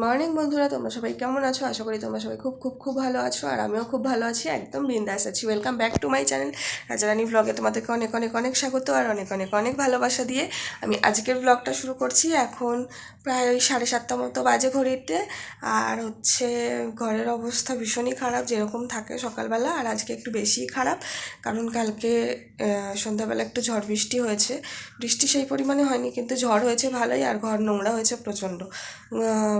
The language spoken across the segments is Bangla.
মর্নিং বন্ধুরা, তোমরা সবাই কেমন আছো? আশা করি তোমরা সবাই খুব খুব খুব ভালো আছো, আর আমিও খুব ভালো আছি, একদম বিন্দাস আছি। Welcome back to my channel Rajarani ব্লগে। তোমাদেরকে অনেক অনেক অনেক স্বাগত আর অনেক অনেক অনেক ভালোবাসা দিয়ে আমি আজকের ব্লগটা শুরু করছি। এখন প্রায় ওই 7:30 মতো বাজে ঘড়িতে, আর ঘরের অবস্থা ভীষণই খারাপ, যেরকম থাকে সকালবেলা, আর আজকে একটু বেশিই খারাপ। কারণ কালকে সন্ধ্যাবেলা একটু ঝড় বৃষ্টি হয়েছে। বৃষ্টি সেই পরিমাণে হয়নি, কিন্তু ঝড় হয়েছে ভালোই, আর ঘর নোংরা হয়েছে প্রচণ্ড।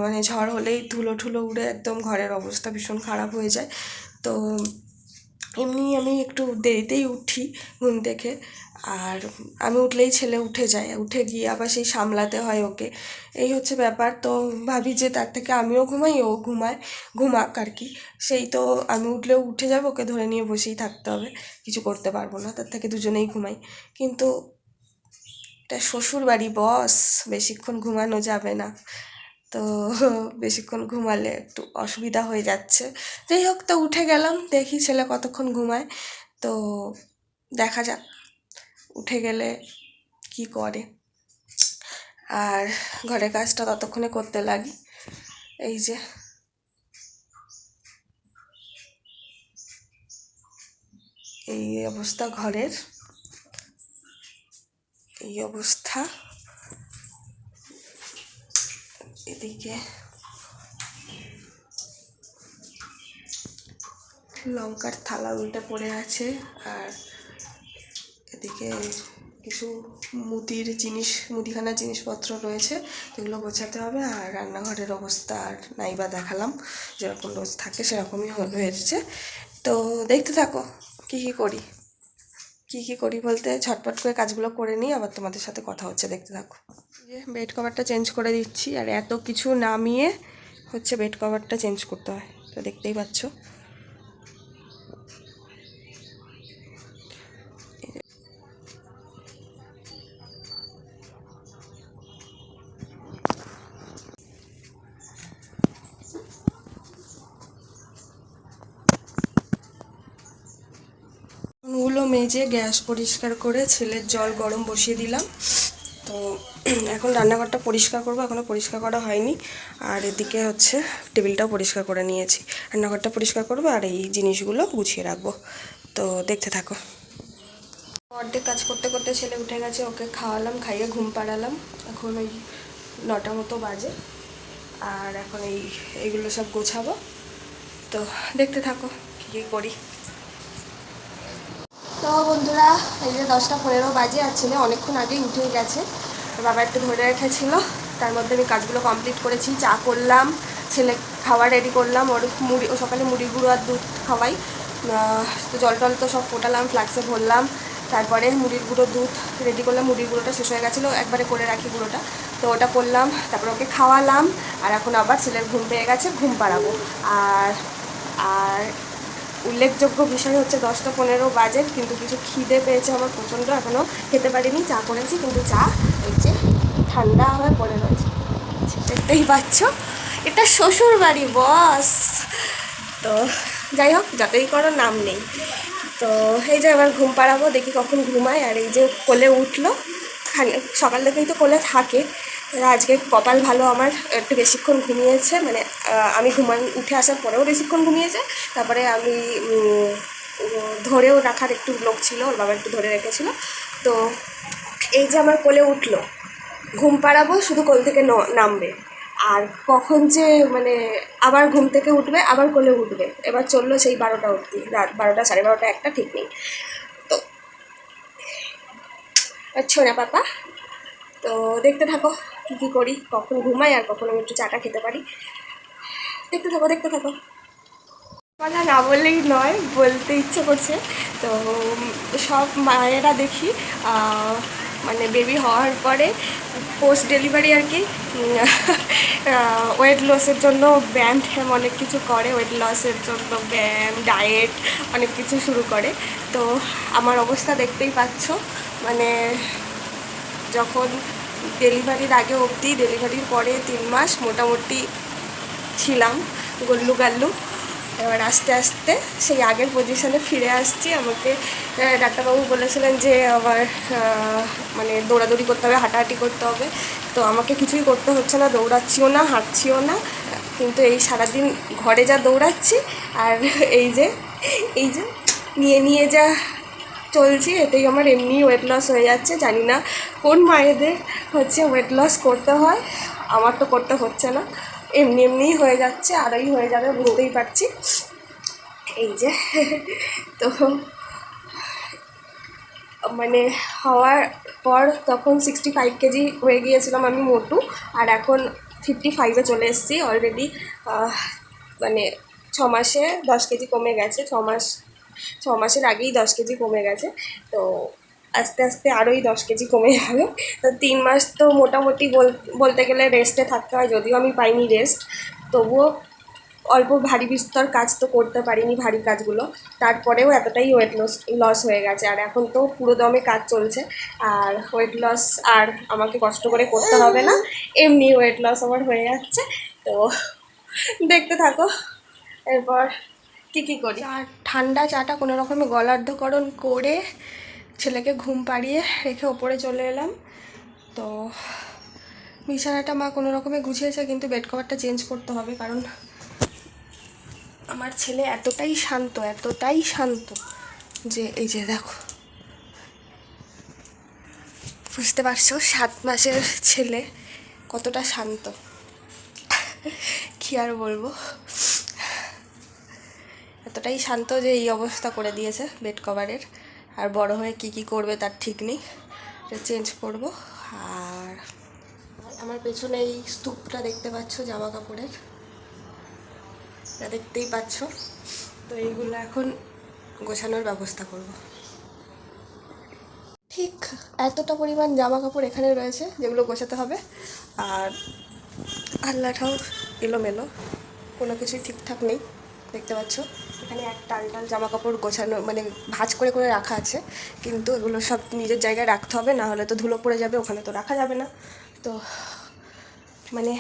মানে ঝড় হলেই ধুলো ঠুলো উড়ে একদম ঘরের অবস্থা ভীষণ খারাপ হয়ে যায়। তো এমনি আমি একটু দেরিতেই উঠি ঘুম থেকে, আর আমি উঠলেই ছেলে উঠে যায়, উঠে গিয়ে আবার সেই সামলাতে হয় ওকে। এই হচ্ছে ব্যাপার। তো ভাবি যে তার থেকে আমিও ঘুমাই, ও ঘুমাক আর কি। সেই তো আমি উঠলেও উঠে যাবো, ওকে ধরে নিয়ে বসেই থাকতে হবে, কিছু করতে পারবো না, তার থেকে দুজনেই ঘুমাই। কিন্তু এটা শ্বশুর বাড়ি বস, বেশিক্ষণ ঘুমানো যাবে না। তো বেশিক্ষণ ঘুমালে একটু অসুবিধা হয়ে যাচ্ছে। যাই হোক, তো উঠে গেলাম, দেখি ছেলে কতক্ষণ ঘুমায়। তো দেখা যাক উঠে গেলে কি করে, আর ঘরের কাজটা ততক্ষণে করতে লাগি। এই যে এই অবস্থা ঘরের, এই অবস্থা। এদিকে লঙ্কার থালা উল্টে পড়ে আছে, আর এদিকে কিছু মুদিখানার জিনিসপত্র রয়েছে, যেগুলো গোছাতে হবে। আর রান্নাঘরের অবস্থা আর নাইবা দেখালাম, যেরকম রোজ থাকে সেরকমই হয়েছে। তো দেখতে থাকো কী করি বলতে, ঝটপট করে কাজগুলো করে নিই, আবার তোমাদের সাথে কথা হচ্ছে, দেখতে থাকো। যে বেড কভারটা চেঞ্জ করে দিচ্ছি, আর এত কিছু নামিয়ে বেড কভারটা চেঞ্জ করতে হয়, তো দেখতেই পাচ্ছ। ওগুলো মেজে গ্যাস পরিষ্কার করে ছেলের জল গরম বসিয়ে দিলাম। তো এখন রান্নাঘরটা পরিষ্কার করবো, এখনও পরিষ্কার করা হয়নি। আর এদিকে টেবিলটাও পরিষ্কার করে নিয়েছি, রান্নাঘরটা পরিষ্কার করবো আর এই জিনিসগুলো গুছিয়ে রাখবো। তো দেখতে থাকো। অর্ধেক কাজ করতে করতে ছেলে উঠে গেছে, ওকে খাওয়ালাম, খাইয়ে ঘুম পাড়ালাম। এখন ওই 9টা মতো বাজে, আর এখন এইগুলো সব গোছাবো। তো দেখতে থাকো কী করি। তো বন্ধুরা, এই যে 10টা 15 বাজে, আর ছেলে অনেকক্ষণ আগেই উঠেই গেছে। বাবা একটু ধরে রেখেছিল, তার মধ্যে আমি কাজগুলো কমপ্লিট করেছি। চা করলাম, ছেলে খাবার রেডি করলাম, ও সকালে মুড়ি গুঁড়ো আর দুধ খাওয়াই। তো জল টল তো সব ফোটালাম, ফ্লাক্সে ভরলাম। তারপরে মুড়ির গুঁড়ো দুধ রেডি করলাম, মুড়ির গুঁড়োটা শেষ হয়ে গেছিলো, একবারে করে রাখি গুঁড়োটা, তো ওটা করলাম। তারপরে ওকে খাওয়ালাম, আর এখন আবার ছেলের ঘুম পেয়ে গেছে, ঘুম পাড়াবো। আর আর উল্লেখযোগ্য বিষয় 10টা 15 বাজে, কিন্তু কিছু খিদে পেয়েছে আমার প্রচণ্ড, এখনও খেতে পারিনি। চা করেছি, কিন্তু চা এই যে ঠান্ডা হয়ে পড়ে রয়েছে, দেখতেই পাচ্ছ। এটা শ্বশুর বাড়ি বস। তো যাই হোক, যতই করো নাম নেই। তো এই যে এবার ঘুম পাড়াবো, দেখি কখন ঘুমায়। আর এই যে কোলে উঠলো, সকাল থেকেই তো কোলে থাকে। আজকে কপাল ভালো আমার, একটু বেশিক্ষণ ঘুমিয়েছে, মানে আমি উঠে আসার পরেও বেশিক্ষণ ঘুমিয়েছে। তারপরে আমি ধরেও রাখার একটু লোক ছিল, ওর বাবা একটু ধরে রেখেছিল। তো এই যে আমার কোলে উঠলো, ঘুম পাড়াবো, শুধু কোল থেকে নামবে, আর কখন যে মানে আবার ঘুম থেকে উঠবে, আবার কোলে উঠবে। এবার চললো সেই 12টা অবধি, রাত 12টা 12:30 একটা ঠিক নেই। তো আচ্ছা না পাপা, তো দেখতে থাকো কী করি, কখন ঘুমাই আর কখন আমি একটু চাটা খেতে পারি। দেখতে থাকো। কথা না বললেই নয়, বলতে ইচ্ছে করছে। তো সব মায়েরা দেখি মানে বেবি হওয়ার পরে পোস্ট ডেলিভারি আর কি ওয়েট লসের জন্য ব্যায়াম ট্যায়াম অনেক কিছু করে, ওয়েট লসের জন্য ব্যায়াম, ডায়েট অনেক কিছু শুরু করে। তো আমার অবস্থা দেখতেই পাচ্ছ, মানে যখন ডেলিভারির আগে অবধি, ডেলিভারির পরে 3 মাস মোটামুটি ছিলাম গল্লু গাল্লু। এবার আস্তে আস্তে সেই আগের পজিশনে ফিরে আসছি। আমাকে ডাক্তারবাবু বলেছিলেন যে আবার মানে দৌড়াদৌড়ি করতে হবে, হাঁটাহাঁটি করতে হবে। তো আমাকে কিছুই করতে হচ্ছে না, দৌড়াচ্ছিও না, হাঁটছিও না, কিন্তু এই সারাদিন ঘরে যা দৌড়াচ্ছি আর এই যে নিয়ে নিয়ে যা চলছি, এতেই আমার এমনি ওয়েট লস হয়ে যাচ্ছে। জানি না কোন মায়েদের হচ্ছে ওয়েট লস করতে হয়, আমার তো করতে হচ্ছে না, এমনিই হয়ে যাচ্ছে, আরই হয়ে যাবে বুঝতেই পারছি। এই যে তো মানে হওয়ার পর তখন 65 কেজি হয়ে গিয়েছিলাম আমি মোটু, আর এখন 55-এ চলে এসেছি অলরেডি। মানে 6 মাসে 10 কেজি কমে গেছে, 6 মাসের আগেই 10 কেজি কমে গেছে। তো আস্তে আস্তে আরোই 10 কেজি কমে যাবে। তো 3 মাস তো মোটামুটি বলতে গেলে রেস্টে থাকতে হয়, যদিও আমি পাইনি রেস্ট, তবুও অল্প ভারী বিস্তর কাজ তো করতে পারিনি, ভারী কাজগুলো, তারপরেও এতটাই ওয়েট লস হয়ে গেছে। আর এখন তো পুরো দমে কাজ চলছে, আর ওয়েট লস আর আমাকে কষ্ট করে করতে হবে না, এমনি ওয়েট লস আমার হয়ে যাচ্ছে। তো দেখতে থাকো এরপর কী করি। আর ঠান্ডা চাটা কোনো রকমে গলার্ধকরণ করে ছেলেকে ঘুম পাড়িয়ে রেখে ওপরে চলে এলাম। তো বিছানাটা মা কোনো রকমে গুছিয়েছে, কিন্তু বেড কভারটা চেঞ্জ করতে হবে, কারণ আমার ছেলে এতটাই শান্ত যে এই যে দেখো, বুঝতে পারছো 7 মাসের ছেলে কতটা শান্ত, কী আর বলবো, এতটাই শান্ত যে এই অবস্থা করে দিয়েছে বেড কভারের। আর বড় হয়ে কি করবে তার ঠিক নেই, চেঞ্জ করব। আর আমার পেছনে এই স্তূপটা দেখতে পাচ্ছ জামা কাপড়ের, দেখতেই পাচ্ছ। তো এইগুলো এখন গোছানোর ব্যবস্থা করব। ঠিক এতটা পরিমাণ জামা কাপড় এখানে রয়েছে যেগুলো গোছাতে হবে, আর আল্লাহটাও এলোমেলো, কোনো কিছুই ঠিকঠাক নেই, দেখতে পাচ্ছ। এখানে এক টাল জামা কাপড় গোছানো মানে ভাঁজ করে রাখা আছে, কিন্তু এগুলো সব নিজের জায়গায় রাখতে হবে, না হলে তো ধুলো পড়ে যাবে, ওখানে তো রাখা যাবে না। তো মানে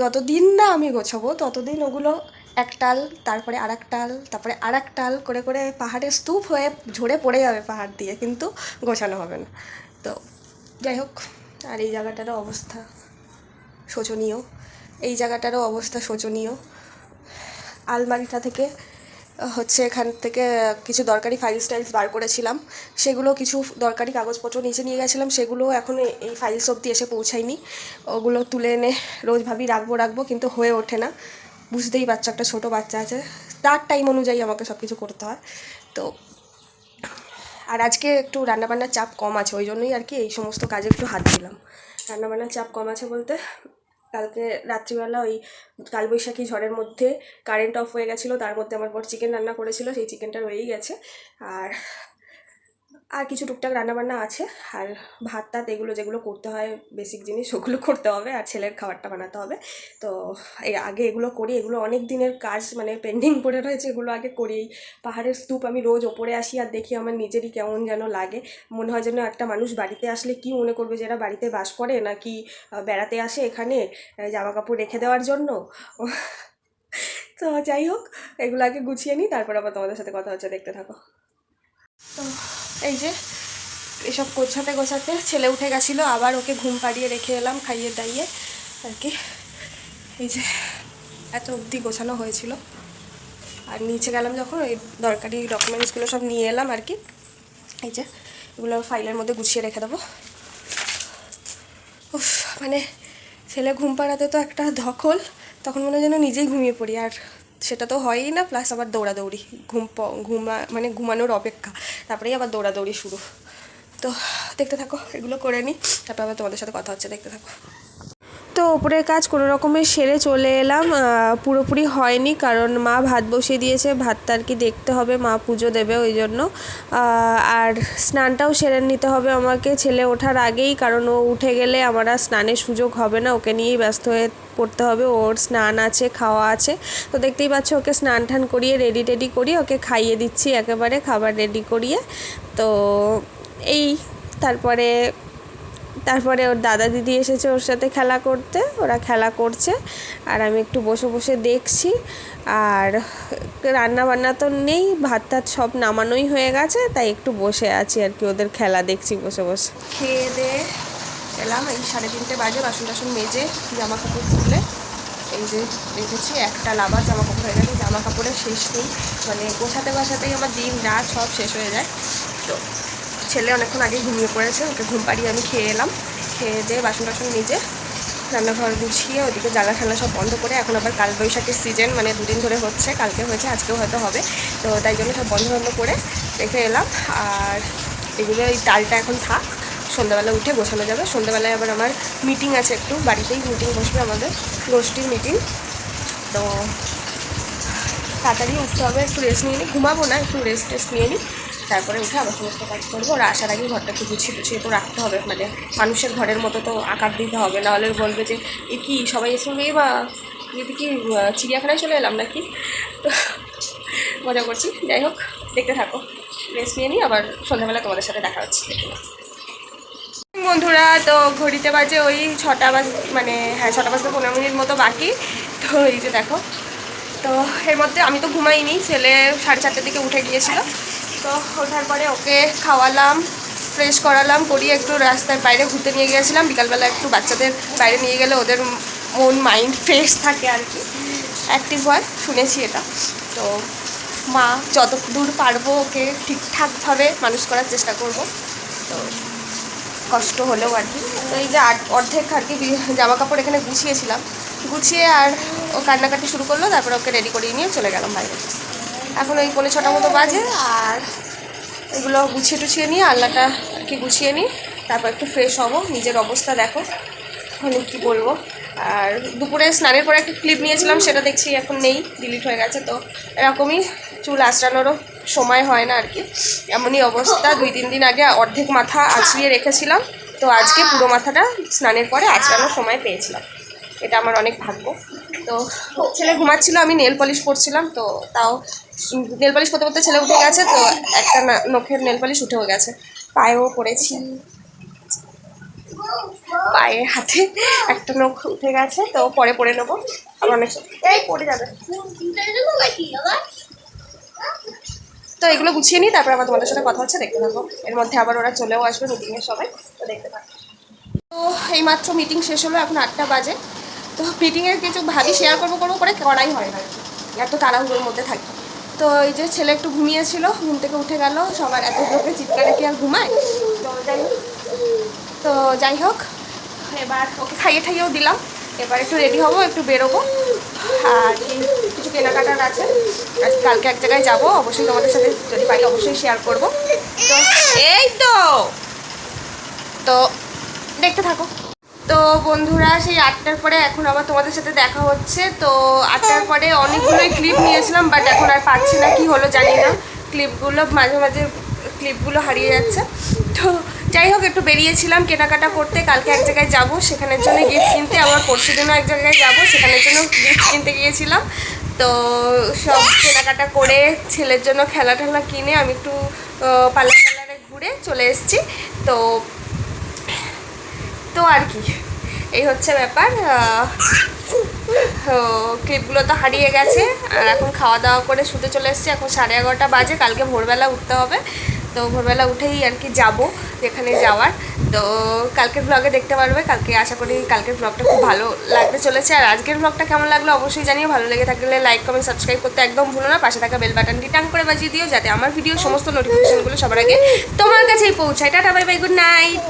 যতদিন না আমি গোছাবো ততদিন ওগুলো এক টাল, তারপরে আর এক টাল, তারপরে আর এক টাল করে পাহাড়ের স্তূপ হয়ে ঝরে পড়ে যাবে পাহাড় দিয়ে, কিন্তু গোছানো হবে না। তো যাই হোক, আর এই জায়গাটারও অবস্থা শোচনীয়, আলমারিটা থেকে হচ্ছে এখান থেকে কিছু দরকারি ফাইলস বার করেছিলাম, সেগুলো কিছু দরকারি কাগজপত্র নিচে নিয়ে গেছিলাম, সেগুলো এখন এই ফাইলস অবধি এসে পৌঁছায়নি। ওগুলো তুলে এনে রোজ ভাবি রাখবো, কিন্তু হয়ে ওঠে না। বুঝতেই পারছো, একটা ছোটো বাচ্চা আছে, তার টাইম অনুযায়ী আমাকে সব কিছু করতে হয়। তো আর আজকে একটু রান্নাবান্নার চাপ কম আছে, ওই জন্যই আর কি এই সমস্ত কাজে একটু হাত দিলাম। রান্নাবান্নার চাপ কম আছে বলতে, কালকে রাত্রিবেলা ওই কালবৈশাখী ঝড়ের মধ্যে কারেন্ট অফ হয়ে গেছিলো, তার মধ্যে আমার বর চিকেন রান্না করেছিল, সেই চিকেনটা রয়েই গেছে। আর কিছু টুকটাক রান্নাবান্না আছে, আর ভাত টাত এগুলো যেগুলো করতে হয় বেসিক জিনিস, ওগুলো করতে হবে, আর ছেলের খাবারটা বানাতে হবে। তো আগে এগুলো করি, এগুলো অনেক দিনের কাজ, মানে পেন্ডিং পড়ে রয়েছে, এগুলো আগে করি। পাহাড়ের স্তূপ আমি রোজ ওপরে আসি আর দেখি, আমার নিজেরই কেমন যেন লাগে, মনে হয় যেন একটা মানুষ বাড়িতে আসলে কি মনে করবে, যে এরা বাড়িতে বাস করে নাকি বেড়াতে আসে এখানে জামা কাপড় রেখে দেওয়ার জন্য। তো যাই হোক, এগুলো আগে গুছিয়ে নিই, তারপর আবার তোমাদের সাথে কথা হচ্ছে, দেখতে থাকো। তো এই যে এসব গোছাতে ছেলে উঠে গেছিলো, আবার ওকে ঘুম পাড়িয়ে রেখে এলাম খাইয়ে দাইয়ে আর কি। এই যে এত অবধি গোছানো হয়েছিল, আর নিচে গেলাম যখন ওই দরকারি ডকুমেন্টসগুলো সব নিয়ে এলাম আর কি। এই যে এগুলো ফাইলের মধ্যে গুছিয়ে রেখে দেবো। উফ, মানে ছেলে ঘুম পাড়াতে তো একটা ধকল, তখন মনে হয় যেন নিজেই ঘুমিয়ে পড়ি, আর সেটা তো হয়ই না, প্লাস আবার দৌড়াদৌড়ি, মানে ঘুমানোর অপেক্ষা, তারপরেই আবার দৌড়াদৌড়ি শুরু। তো দেখতে থাকো, এগুলো করে নিই, তারপর আবার তোমাদের সাথে কথা হচ্ছে, দেখতে থাকো। তো ওপরের কাজ কোনো রকমের সেরে চলে এলাম, পুরোপুরি হয়নি, কারণ মা ভাত বসিয়ে দিয়েছে, ভাতটা আর কি দেখতে হবে, মা পুজো দেবে ওই জন্য। আর স্নানটাও সেরে নিতে হবে আমাকে ছেলে ওঠার আগেই, কারণ ও উঠে গেলে আমার আর স্নানের সুযোগ হবে না, ওকে নিয়েই ব্যস্ত হয়ে পড়তে হবে, ওর স্নান আছে, খাওয়া আছে। তো দেখতেই পাচ্ছ, ওকে স্নান টান করিয়ে রেডি টেডি করিয়ে ওকে খাইয়ে দিচ্ছি একেবারে, খাবার রেডি করিয়ে। তো এই তারপরে ওর দাদা দিদি এসেছে ওর সাথে খেলা করতে, ওরা খেলা করছে, আর আমি একটু বসে দেখছি। আর রান্না বান্না তো নেই, ভাত টাত সব নামানোই হয়ে গেছে, তাই একটু বসে আছি আর কি, ওদের খেলা দেখছি বসে। খেয়ে দিয়ে এলাম, এই 3:30 বাজে, বাসন টাসন মেজে জামা কাপড় তুলে এই যে রেখেছি, একটা লাবার জামা কাপড় হয়ে গেছে, জামা কাপড়ের শেষ নেই, মানে গোছাতে বাসাতেই আমার দিন রাত সব শেষ হয়ে যায়। তো ছেলে অনেকক্ষণ আগে ঘুমিয়ে পড়েছে, ওকে ঘুম পাড়িয়ে আমি খেয়ে এলাম, খেয়ে দিয়ে বাসন টাসন নিজে রান্নাঘর গুছিয়ে ওদিকে জ্বালা ঠান্না সব বন্ধ করে, এখন আবার কালবৈশাখীর সিজন, মানে দুদিন ধরে হচ্ছে, কালকে হয়েছে আজকেও হয়তো হবে, তো তাই জন্য সব বন্ধ বন্ধ করে রেখে এলাম। আর এগুলো এই ডালটা এখন থাক, সন্ধ্যাবেলা উঠে গোছানো যাবে। সন্ধ্যাবেলায় আবার আমার মিটিং আছে, একটু বাড়িতেই মিটিং বসবে, আমাদের গোষ্ঠীর মিটিং, তো তাড়াতাড়ি উঠতে হবে, একটু রেস্ট নিয়ে নিই, ঘুমাবো না, একটু রেস্ট টেস্ট নিয়ে নিই, তারপরে উঠে আবার সমস্ত কাজ করবো। ওরা আসার আগেই ঘরটা একটু গুছিয়ে টুছিয়ে তো রাখতে হবে, মানে মানুষের ঘরের মতো তো আকার দিতে হবে, নাহলে বলবে যে এ কি সবাই এসে মেয়ে বা এতে কি চিড়িয়াখানায় চলে এলাম নাকি। তো মজা করছি, যাই হোক দেখতে থাকো, রেস্ট নিয়ে নিই, আবার সন্ধ্যাবেলা তোমাদের সাথে দেখা হচ্ছে। বন্ধুরা, তো ঘড়িতে বাজে ওই 6টা মানে হ্যাঁ 6টা বাজতে 15 মিনিট মতো বাকি। তো এই যে দেখো, তো এর মধ্যে আমি তো ঘুমাইনি, ছেলে 4:30টার দিকে উঠে গিয়েছিল, তো ওঠার পরে ওকে খাওয়ালাম, ফ্রেশ করালাম, করিয়ে একটু রাস্তার বাইরে ঘুরতে নিয়ে গিয়েছিলাম। বিকালবেলা একটু বাচ্চাদের বাইরে নিয়ে গেলে ওদের মন মাইন্ড ফ্রেশ থাকে আর কি, অ্যাক্টিভ হয়, শুনেছি এটা। তো মা যত দূর পারবো ওকে ঠিকঠাকভাবে মানুষ করার চেষ্টা করব, তো কষ্ট হলেও আর কি। তো এই যে অর্ধেক আর কি জামা কাপড় এখানে গুছিয়েছিলাম, গুছিয়ে আর ও কান্নাকাটি শুরু করলো, তারপরে ওকে রেডি করিয়ে নিয়ে চলে গেলাম বাইরে। এখন ওই 5:45 মতো বাজে, আর এগুলো গুছিয়ে টুছিয়ে নিয়ে আল্লাটা আর কি গুছিয়ে নিই, তারপর একটু ফ্রেশ হবো। নিজের অবস্থা দেখো, মানে কী বলবো। আর দুপুরে স্নানের পরে একটা ক্লিপ নিয়েছিলাম, সেটা দেখছি এখন নেই, ডিলিট হয়ে গেছে। তো এরকমই চুল আঁচড়ানোরও সময় হয় না আর কি, এমনই অবস্থা। 2-3 দিন আগে অর্ধেক মাথা আঁচড়িয়ে রেখেছিলাম, তো আজকে পুরো মাথাটা স্নানের পরে আঁচড়ানোর সময় পেয়েছিলাম, এটা আমার অনেক ভাগ্য। তো ছেলে ঘুমাচ্ছিল, আমি নেল পলিশ করছিলাম, তো তাও নেল পলিশ করতে করতে ছেলে উঠে গেছে, তো একটা নখের নেল পলিশ উঠেও গেছে, পায়েও পড়েছি, পায়ে হাতে একটা নখ উঠে গেছে, তো পরে পরে নেবো, আবার অনেক এই পড়ে যাবে। তো এগুলো গুছিয়ে নিই, তারপরে আবার তোমাদের সাথে কথা হচ্ছে, দেখতে থাকো। এর মধ্যে আবার ওরা চলেও আসবে মিটিংয়ের সবাই, তো দেখতে থাকো। তো এইমাত্র মিটিং শেষ হলো, এখন 8টা বাজে। তো মিটিংয়ের কিছু ভাবি শেয়ার করবো করে করাই হয় না, এত তাড়াহুড়োর মধ্যে থাকি। তো এই যে ছেলে একটু ঘুমিয়েছিল, ঘুম থেকে উঠে গেল, সবার এত লোকে চিৎকারে কি আর ঘুমায়। তো যাই হোক, এবার ওকে খাইয়ে ঠাইয়েও দিলাম, এবার একটু রেডি হবো, একটু বেরোবো, আর কিছু কেনাকাটার আছে, কালকে এক জায়গায় যাবো, অবশ্যই তোমাদের সাথে যদি পারি অবশ্যই শেয়ার করবো। তো এই তো দেখতে থাকো। তো বন্ধুরা, সেই 8টার পরে এখন আবার তোমাদের সাথে দেখা হচ্ছে। তো 8টার পরে অনেকগুলোই ক্লিপ নিয়েছিলাম, বাট এখন আর পাচ্ছি না, কি হলো জানি না, ক্লিপগুলো মাঝে মাঝে ক্লিপগুলো হারিয়ে যাচ্ছে। তো যাই হোক, একটু বেরিয়েছিলাম কেনাকাটা করতে, কালকে এক জায়গায় যাব, সেখানের জন্য গিফট কিনতে, আবার পরশু দিনও এক জায়গায় যাব, সেখানের জন্য গিফট কিনতে গিয়েছিলাম। তো সব কেনাকাটা করে ছেলের জন্য খেলা টেলা কিনে আমি একটু পার্লারে ঘুরে চলে এসেছি। তো তো আর কি, এই হচ্ছে ব্যাপার। ক্লিপগুলো তো হারিয়ে গেছে, আর এখন খাওয়া দাওয়া করে শুতে চলে এসেছি, এখন 11:30 বাজে, কালকে ভোরবেলা উঠতে হবে। তো ভোরবেলা উঠেই আর কি যাবো যেখানে যাওয়ার। তো কালকের ব্লগে দেখতে পারবে, কালকে আশা করি কালকের ব্লগটা খুব ভালো লাগতে চলেছে। আর আজকের ব্লগটা কেমন লাগলো অবশ্যই জানিও, ভালো লেগে থাকলে লাইক কমেন্ট সাবস্ক্রাইব করতে একদম ভুলো না, পাশে থাকা বেল বাটনটি টাং করে বাজিয়ে দিও, যাতে আমার ভিডিওর সমস্ত নোটিফিকেশনগুলো সবার আগে তোমার কাছেই পৌঁছায়। Tata, bye bye, good night.